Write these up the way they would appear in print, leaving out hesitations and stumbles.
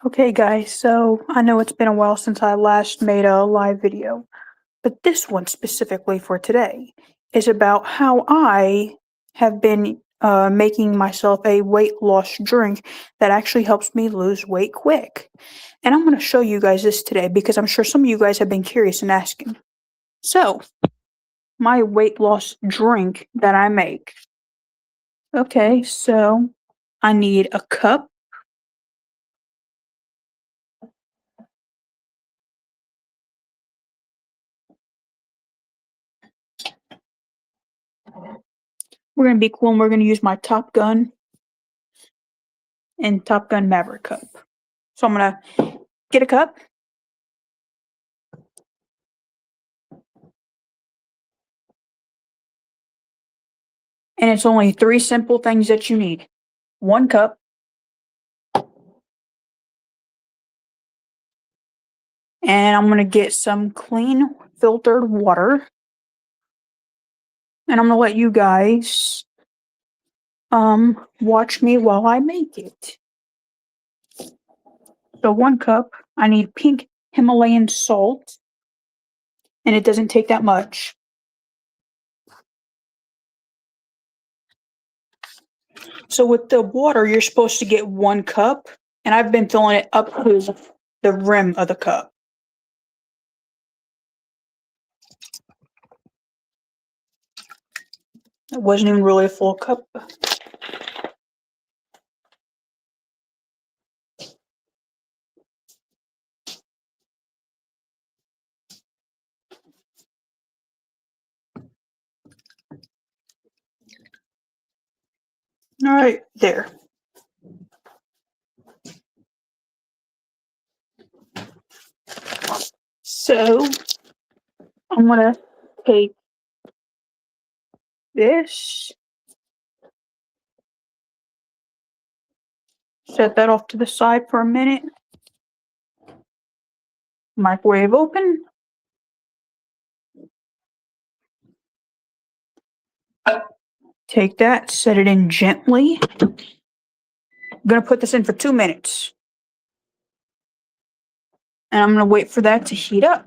Okay guys, so I know it's been a while since I last made a live video, but this one specifically for today is about how I have been making myself a weight loss drink that actually helps me lose weight quick. And I'm going to show you guys this today because I'm sure some of you guys have been curious and asking. So, my weight loss drink that I make. Okay, so I need a cup. We're going to be cool and we're going to use my Top Gun and Top Gun Maverick cup. So I'm gonna get a cup. And it's only three simple things that you need. One cup. And I'm gonna get some clean filtered water. And I'm gonna let you guys watch me while I make it. So 1 cup, I need pink Himalayan salt. And it doesn't take that much. So with the water, you're supposed to get 1 cup, and I've been filling it up to the rim of the cup. It wasn't even really a full cup. All right, there. So I'm gonna take this, set that off to the side for a minute. Microwave open. Take that, set it in gently. I'm gonna put this in for 2 minutes. And I'm gonna wait for that to heat up.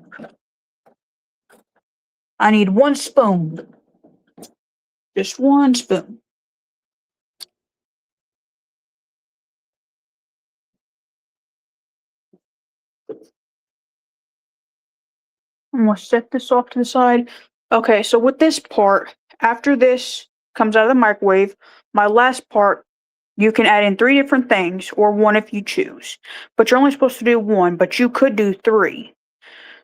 I need 1 spoon. Just 1 spoon. I'm gonna set this off to the side. Okay, so with this part, after this comes out of the microwave, my last part, you can add in 3 different things, or 1 if you choose. But you're only supposed to do 1, but you could do 3.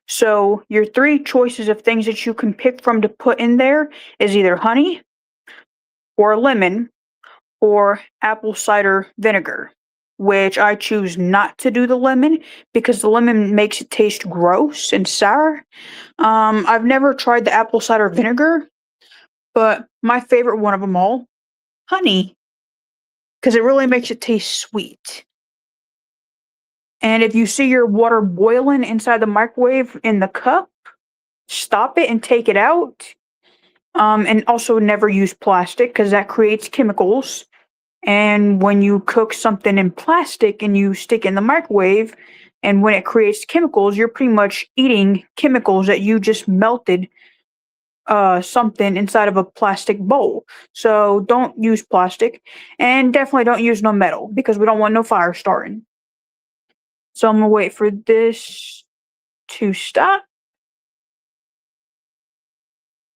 So your 3 choices of things that you can pick from to put in there is either honey, or lemon, or apple cider vinegar, which I choose not to do the lemon because the lemon makes it taste gross and sour. I've never tried the apple cider vinegar, but my favorite one of them all, honey, because it really makes it taste sweet. And if you see your water boiling inside the microwave in the cup, stop it and take it out. And also never use plastic because that creates chemicals. And when you cook something in plastic and you stick it in the microwave, and when it creates chemicals, you're pretty much eating chemicals that you just melted something inside of a plastic bowl. So don't use plastic, and definitely don't use no metal because we don't want no fire starting. So I'm gonna wait for this to stop.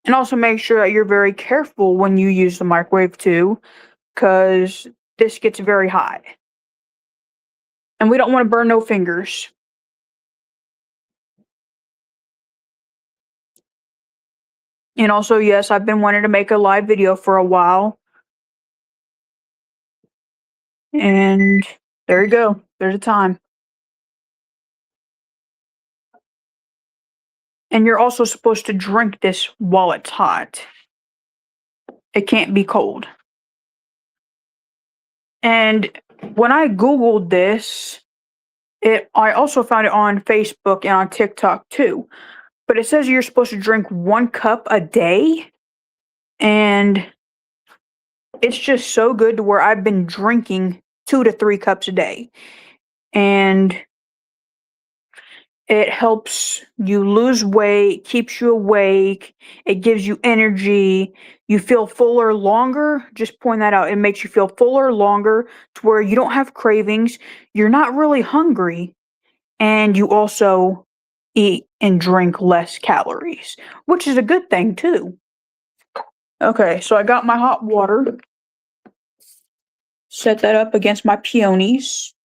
And also make sure that you're very careful when you use the microwave too, because this gets very hot. And we don't want to burn no fingers. And also, yes, I've been wanting to make a live video for a while. And there you go. There's a time. And you're also supposed to drink this while it's hot. It can't be cold. And when I Googled this, I also found it on Facebook and on TikTok too. But it says you're supposed to drink 1 cup a day. And it's just so good to where I've been drinking 2 to 3 cups a day. and it helps you lose weight, keeps you awake, it gives you energy, you feel fuller longer. Just point that out. It makes you feel fuller longer to where you don't have cravings, you're not really hungry, and you also eat and drink less calories, which is a good thing too. Okay, so I got my hot water, set that up against my peonies.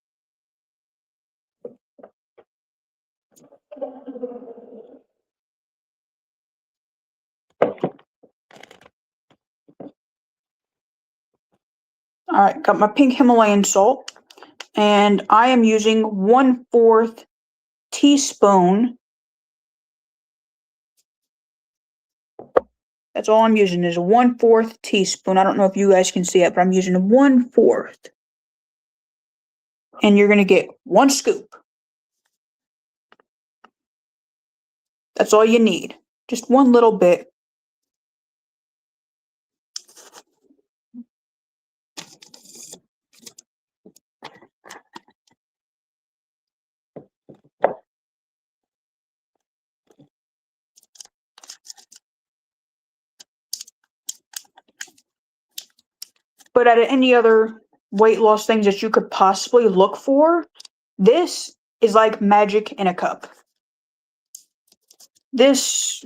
All right, got my pink Himalayan salt, and I am using 1/4 teaspoon. That's all I'm using is a 1/4 teaspoon. I don't know if you guys can see it, but I'm using a 1/4. And you're gonna get 1 scoop. That's all you need. Just one little bit. But out of any other weight loss things that you could possibly look for, this is like magic in a cup. This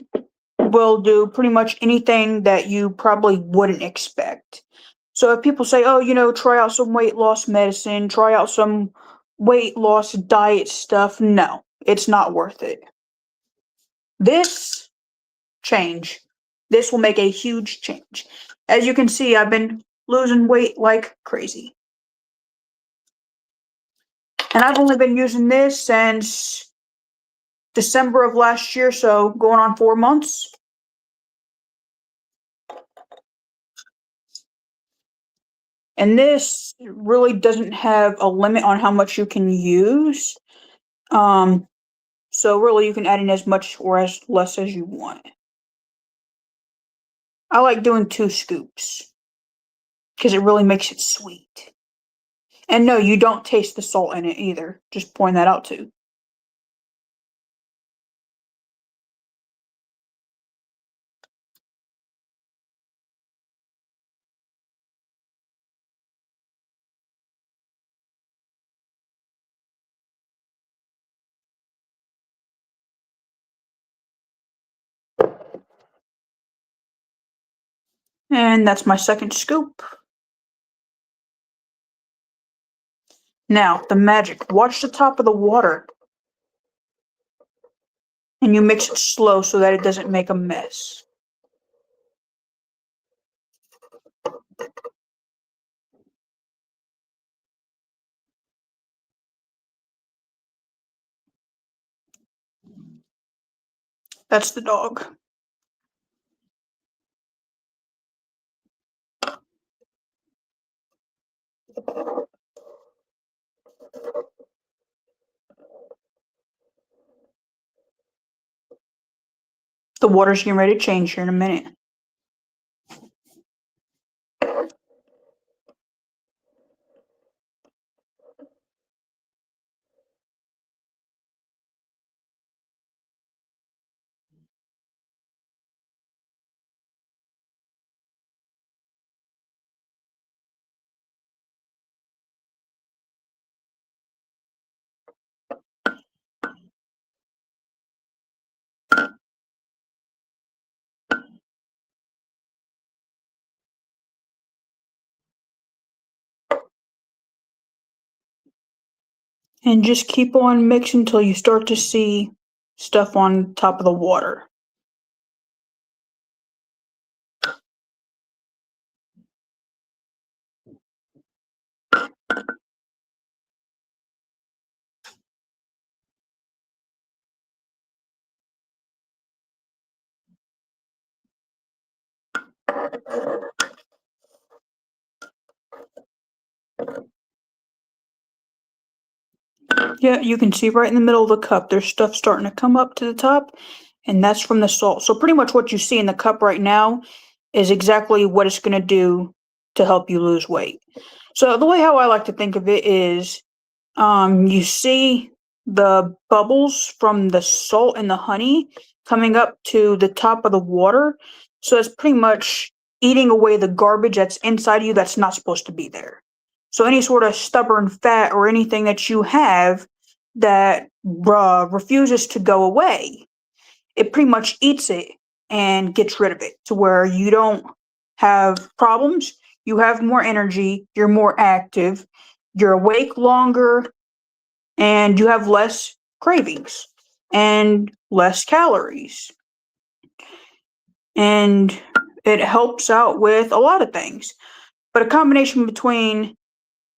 will do pretty much anything that you probably wouldn't expect. So if people say, oh, try out some weight loss medicine, try out some weight loss diet stuff, no, it's not worth it. This change, this will make a huge change. As you can see, I've been losing weight like crazy. And I've only been using this since December of last year, so going on 4 months. And this really doesn't have a limit on how much you can use. So really you can add in as much or as less as you want. I like doing 2 scoops because it really makes it sweet. And no, you don't taste the salt in it either. Just point that out too. And that's my second scoop. Now, the magic. Watch the top of the water. And you mix it slow so that it doesn't make a mess. That's the dog. The water's getting ready to change here in a minute. And just keep on mixing until you start to see stuff on top of the water. Yeah, you can see right in the middle of the cup, there's stuff starting to come up to the top, and that's from the salt. So pretty much what you see in the cup right now is exactly what it's going to do to help you lose weight. So the way how I like to think of it is, You see the bubbles from the salt and the honey coming up to the top of the water. So it's pretty much eating away the garbage that's inside you that's not supposed to be there. So any sort of stubborn fat or anything that you have that refuses to go away, it pretty much eats it and gets rid of it to where you don't have problems. You have more energy, you're more active, you're awake longer, and you have less cravings and less calories. And it helps out with a lot of things. But a combination between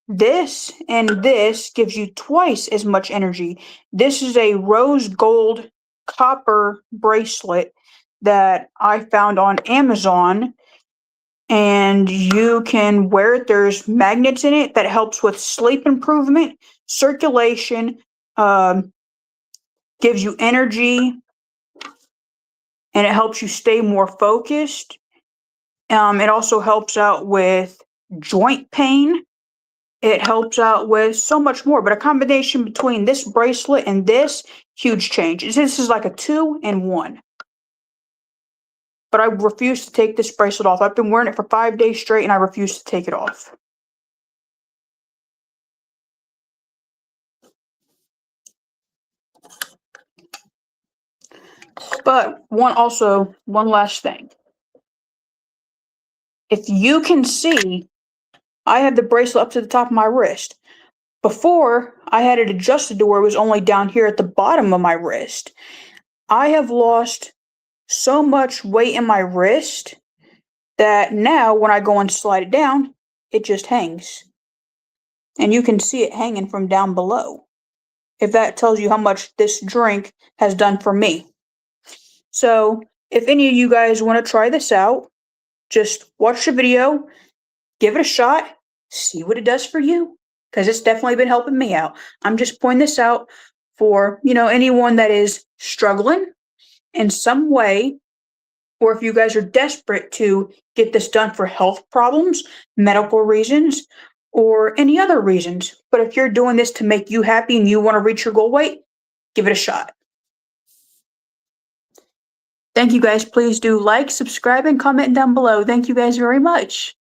this and this gives you twice as much energy. This is a rose gold copper bracelet that I found on Amazon, and you can wear it. There's magnets in it that helps with sleep improvement, circulation, gives you energy, and it helps you stay more focused. It also helps out with joint pain. It helps out with so much more, but a combination between this bracelet and this, huge change. This is like a 2-in-1. But I refuse to take this bracelet off. I've been wearing it for 5 days straight and I refuse to take it off. But one last thing. If you can see, I have the bracelet up to the top of my wrist. Before, I had it adjusted to where it was only down here at the bottom of my wrist. I have lost so much weight in my wrist that now when I go and slide it down, it just hangs. And you can see it hanging from down below. If that tells you how much this drink has done for me. So, if any of you guys want to try this out, just watch the video, give it a shot, see what it does for you. Because it's definitely been helping me out. I'm just pointing this out for, anyone that is struggling in some way, or if you guys are desperate to get this done for health problems, medical reasons, or any other reasons. But if you're doing this to make you happy and you want to reach your goal weight, give it a shot. Thank you guys. Please do like, subscribe, and comment down below. Thank you guys very much.